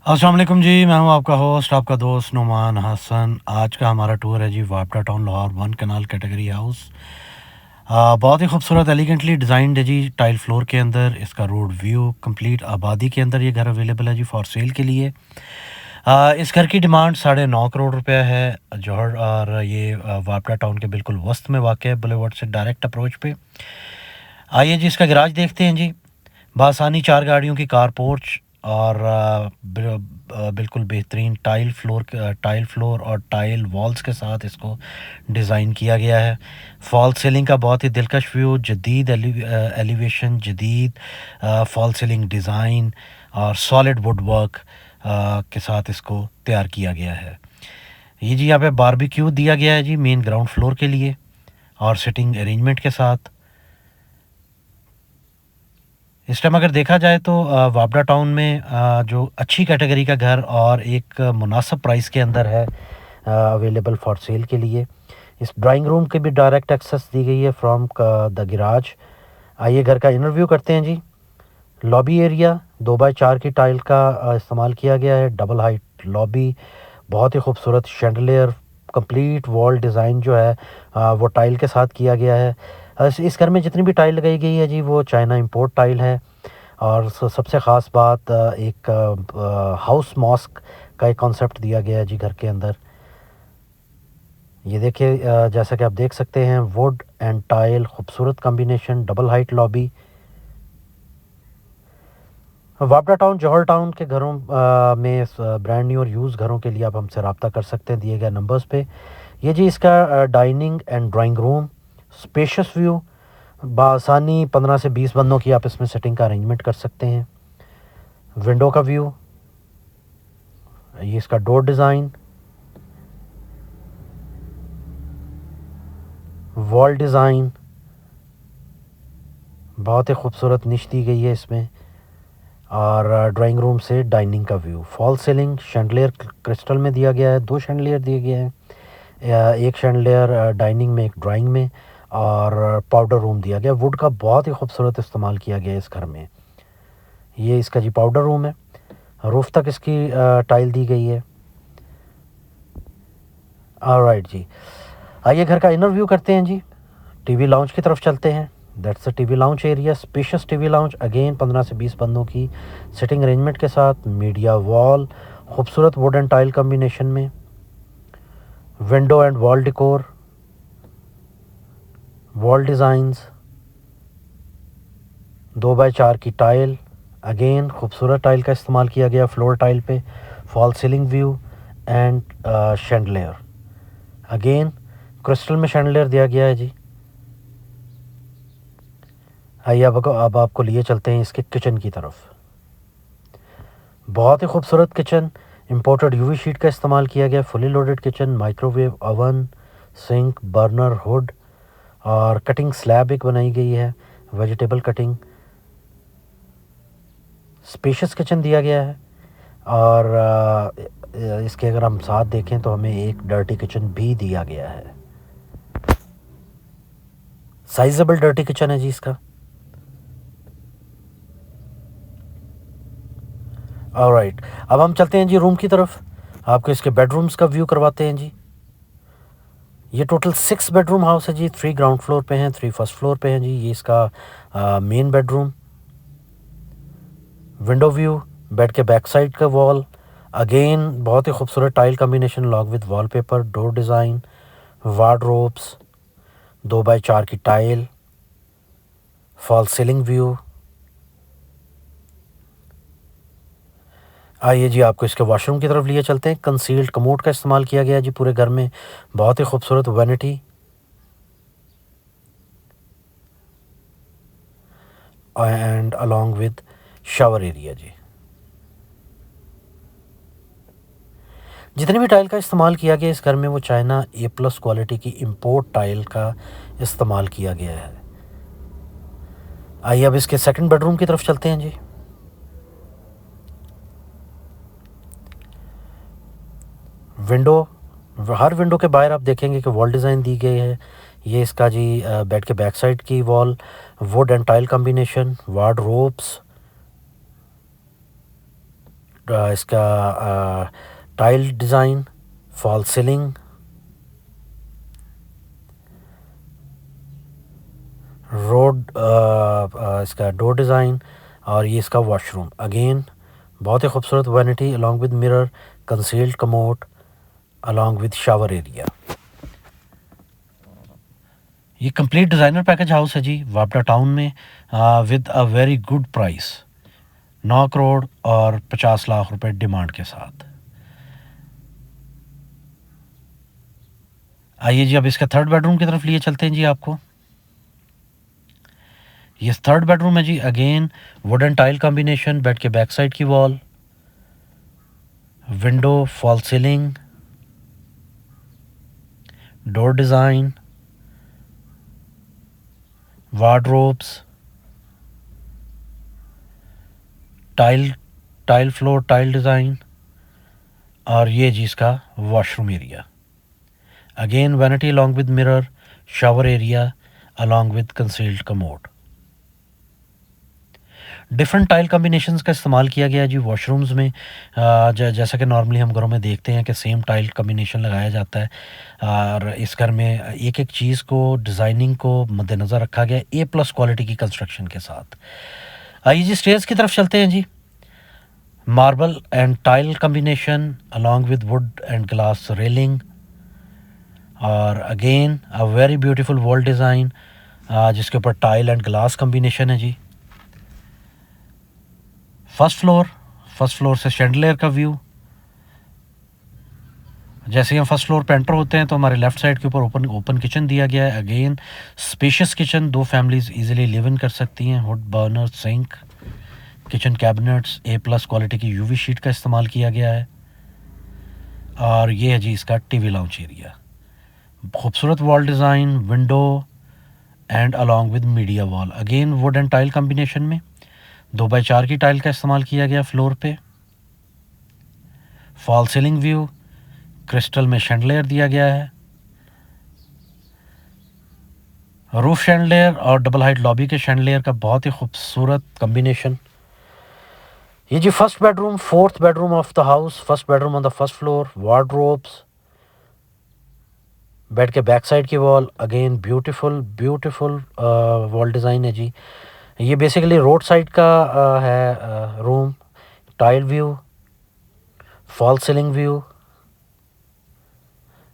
अस्सलाम वालेकुम जी, मैं हूं आपका होस्ट, आपका दोस्त नुमान हसन। आज का हमारा टूर है जी वापडा टाउन, लाहौर, 1 कनाल कैटेगरी हाउस। बहुत ही खूबसूरत एलिगेंटली डिज़ाइंड है जी, टाइल फ्लोर के अंदर। इसका रोड व्यू कंप्लीट आबादी के अंदर ये घर अवेलेबल है जी फॉर सेल के लिए। इस घर की डिमांड 9.5 करोड़ रुपया है। जौहर और ये वापडा टाउन के बिल्कुल वस्त में वाक़ है, बुलेवार्ड से डायरेक्ट अप्रोच पे। आइए जी इसका गैराज देखते हैं जी। बासानी 4 गाड़ियों की कार पोर्च और बिल्कुल बेहतरीन टाइल फ्लोर और टाइल वॉल्स के साथ इसको डिज़ाइन किया गया है। फॉल सीलिंग का बहुत ही दिलकश व्यू, जदीद एलिवेशन, जदीद फॉल सीलिंग डिज़ाइन और सॉलिड वुड वर्क के साथ इसको तैयार किया गया है। ये जी यहाँ पे बारबेक्यू दिया गया है जी मेन ग्राउंड फ्लोर के लिए और सिटिंग अरेंजमेंट के साथ। इस टाइम अगर देखा जाए तो वापडा टाउन में जो अच्छी कैटेगरी का घर और एक मुनासिब प्राइस के अंदर है अवेलेबल फॉर सेल के लिए। इस ड्राइंग रूम के भी डायरेक्ट एक्सेस दी गई है फ्रॉम द गैराज। आइए घर का इनर व्यू करते हैं जी। लॉबी एरिया 2x4 की टाइल का इस्तेमाल किया गया है। डबल हाइट लॉबी, बहुत ही खूबसूरत शैंडलियर, कंप्लीट वॉल डिज़ाइन जो है वो टाइल के साथ किया गया है। इस घर में जितनी भी टाइल लगाई गई है जी वो चाइना इंपोर्ट टाइल है। और सबसे ख़ास बात एक हाउस मॉस्क का एक कॉन्सेप्ट दिया गया है जी घर के अंदर। ये देखिए जैसा कि आप देख सकते हैं वुड एंड टाइल खूबसूरत combination, double height lobby. Wapda town, Johar town के घरों में ब्रांड न्यू और यूज़ घरों के लिए आप हमसे रब्ता कर सकते हैं दिए गए नंबर्स पे। ये जी इसका dining and drawing room, spacious view, बासानी 15 से 20 बंदों की आप इसमें सेटिंग का अरेंजमेंट कर सकते हैं। विंडो का व्यू, ये इसका डोर डिज़ाइन, वॉल डिज़ाइन, बहुत ही खूबसूरत निश दी गई है इसमें। और ड्राइंग रूम से डाइनिंग का view, fall ceiling, chandelier crystal में दिया गया है, 2 शैंडलियर दिए गए हैं, एक शैंडलियर डाइनिंग में, एक ड्राइंग में, और पाउडर रूम दिया गया। वुड का बहुत ही खूबसूरत इस्तेमाल किया गया है इस घर में। ये इसका जी पाउडर रूम है। रूफ तक इसकी टाइल दी गई है। ऑलराइट जी, आइए घर का इनर व्यू करते हैं जी। टीवी लाउंज की तरफ चलते हैं। That's a TV lounge area, spacious TV lounge, again 15 से 20 बंदों की सिटिंग अरेंजमेंट के साथ। मीडिया वॉल, खूबसूरत वुड एंड टाइल कॉम्बिनेशन में। Window and wall डिकोर, wall designs, 2x4 की टाइल, अगेन खूबसूरत टाइल का इस्तेमाल किया गया फ्लोर टाइल पे। Fall ceiling view and chandelier, again crystal में शैंडलियर दिया गया है जी। आइए अब आपको लिए चलते हैं इसके किचन की तरफ। बहुत ही खूबसूरत किचन, इंपोर्टेड यूवी शीट का इस्तेमाल किया गया, fully loaded kitchen, microwave oven, sink, burner, hood और कटिंग स्लैब एक बनाई गई है, वेजिटेबल कटिंग। स्पेशियस किचन दिया गया है। और इसके अगर हम साथ देखें तो हमें एक डर्टी किचन भी दिया गया है। साइजेबल डर्टी किचन है जी इसका। ऑलराइट, अब हम चलते हैं जी रूम की तरफ। आपको इसके बेडरूम्स का व्यू करवाते हैं जी। ये टोटल 6 बेडरूम हाउस है जी। 3 ग्राउंड फ्लोर पे हैं, 3 फर्स्ट फ्लोर पे हैं जी। ये इसका main bedroom. Window view, bed के बैक साइड का वॉल, अगेन बहुत ही खूबसूरत tile combination log with wallpaper, door design, wardrobes, 2x4 की टाइल, फॉल सीलिंग व्यू। आइए जी आपको इसके वॉशरूम की तरफ लिए चलते हैं। कंसील्ड कमोड का इस्तेमाल किया गया जी पूरे घर में, बहुत ही खूबसूरत vanity and along with shower area जी। जितनी भी टाइल का इस्तेमाल किया गया इस घर में वो चाइना A+ क्वालिटी की इंपोर्ट टाइल का इस्तेमाल किया गया है। आइए अब इसके सेकंड बेडरूम की तरफ चलते हैं जी। विंडो, हर विंडो के बाहर आप देखेंगे कि वॉल डिज़ाइन दी गई है। ये इसका जी बेड के बैक साइड की wall, wood and tile combination, wardrobes, इसका tile design, fall ceiling, road इसका डोर डिज़ाइन, और ये इसका वॉशरूम। अगेन बहुत ही खूबसूरत vanity along with mirror, concealed commode along with shower area. ये कंप्लीट डिज़ाइनर पैकेज हाउस है जी वापडा टाउन में, with a very good price, 9 crore और 50 लाख रुपए डिमांड के साथ। आइए जी अब इसका थर्ड बेडरूम की तरफ लिए चलते हैं जी आपको। ये थर्ड बेडरूम है जी। Again wooden tile combination, bed के बैक साइड की wall, window, fall ceiling, door design, wardrobes, tile floor, tile design, और ये जी इसका washroom area. Again vanity along with mirror, shower area along with concealed commode. Different tile combinations का इस्तेमाल किया गया है जी वॉशरूम्स में। जैसा कि नॉर्मली हम घरों में देखते हैं कि सेम टाइल कम्बिनेशन लगाया जाता है, और इस घर में एक एक चीज़ को, डिज़ाइनिंग को मद्देनज़र रखा गया A+ क्वालिटी की कंस्ट्रक्शन के साथ। आइए जी स्टेयर्स की तरफ चलते हैं जी। Marble and tile combination along with wood and glass railing, और again a very beautiful wall design जिसके ऊपर टाइल एंड ग्लास कम्बिनेशन है जी। फर्स्ट फ्लोर से शैंडलियर का व्यू। जैसे ही हम फर्स्ट फ्लोर पे एंटर होते हैं तो हमारे लेफ़्ट साइड के ऊपर ओपन किचन दिया गया है। Again spacious kitchen, 2 families easily live in कर सकती हैं। Hood burner, sink, kitchen cabinets, A+ quality की UV शीट का इस्तेमाल किया गया है। और ये है जी इसका टीवी लाउंज एरिया। खूबसूरत wall design, window and along with media wall. Again would and tile combination में 2x4 की टाइल का इस्तेमाल किया गया फ्लोर पे। फॉल सीलिंग व्यू, क्रिस्टल में शैंडलियर दिया गया है। रूफ शैंडलियर और डबल हाइट लॉबी के शैंडलियर का बहुत ही खूबसूरत कम्बिनेशन। ये जी first bedroom, fourth bedroom of the house. First bedroom on the first floor, wardrobes, bed के बैक साइड की wall. Again beautiful wall design है जी। ये बेसिकली रोड साइड का है room. Tile view, fall ceiling view.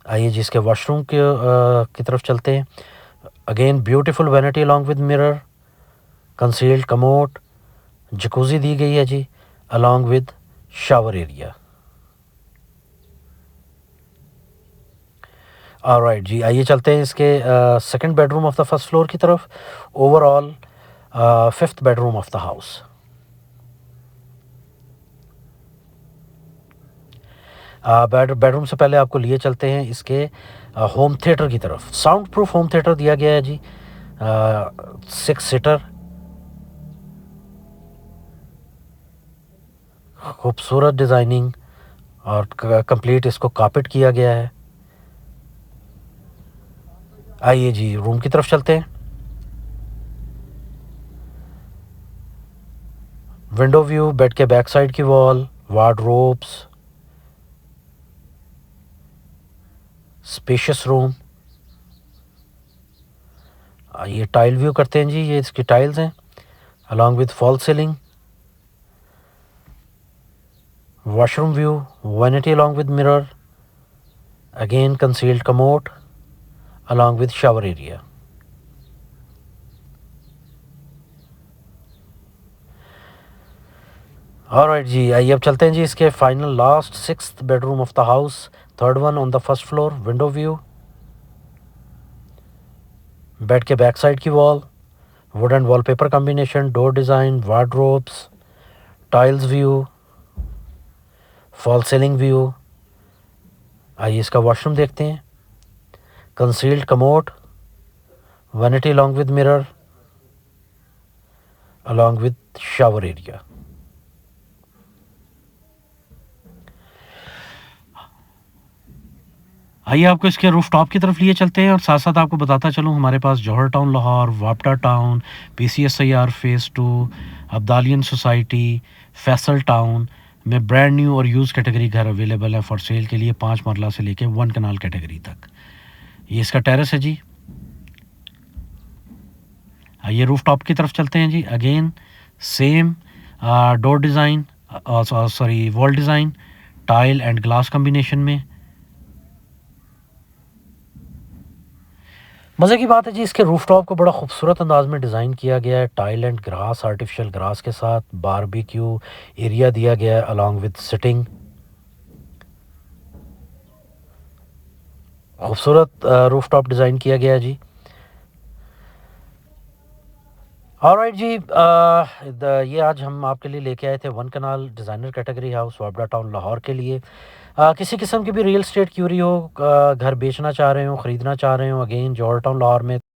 आइए जी इसके वॉशरूम की तरफ चलते हैं। Again beautiful vanity along with mirror, concealed commode, jacuzzi दी गई है जी along with shower area. Alright जी, आइए चलते हैं इसके second bedroom of the first floor की तरफ। Overall 5th bedroom of the house. Bedroom से पहले आपको लिए चलते हैं इसके होम थिएटर की तरफ। साउंड प्रूफ होम थिएटर दिया गया है जी, 6 सीटर। खूबसूरत डिज़ाइनिंग और कंप्लीट इसको कारपेट किया गया है। आइए जी रूम की तरफ चलते हैं। विंडो व्यू, बेड के बैक साइड की वॉल, वार्डरोब्स, स्पेशियस रूम। ये टाइल व्यू करते हैं जी, ये इसकी टाइल्स हैं along with fall ceiling. Washroom view, vanity along with mirror, again concealed commode along with shower area. Alright जी, आइए अब चलते हैं जी इसके final last 6th bedroom of the house. Third one on the first floor. Window view, bed के back side की wall, wood and wallpaper combination, door design, wardrobes, tiles view, fall ceiling view. आइए इसका washroom देखते हैं। Concealed commode, vanity along with mirror along with shower area. आइए आपको इसके roof top की तरफ लिए चलते हैं और साथ साथ आपको बताता चलूँ हमारे पास Johar town Lahore, Wapda town, PCSIR phase 2, Abdalian society, Faisal town, में ब्रांड न्यू और यूज़ कैटेगरी घर अवेलेबल है फॉर सेल के लिए 5 मरला से लेके 1 कनाल कैटेगरी तक। ये इसका टेरेस है जी। आइए रूफ टॉप की तरफ चलते हैं जी। Again same door design, sorry wall design, tile and glass combination में। मज़े की बात है जी, इसके रूफ टॉप को बड़ा खूबसूरत अंदाज में डिज़ाइन किया गया है। Tile and grass, artificial grass के साथ बारबेक्यू एरिया दिया गया है अलॉन्ग विद सिटिंग। खूबसूरत रूफ टॉप डिज़ाइन किया गया है जी। ऑलराइट जी, ये आज हम आपके लिए लेके आए थे 1 kanal designer category house Wapda town Lahore के लिए। किसी किस्म की भी रियल एस्टेट क्यूरी हो, घर बेचना चाह रहे हो, ख़रीदना चाह रहे हो, अगेन जॉर्ज टाउन लाहौर में,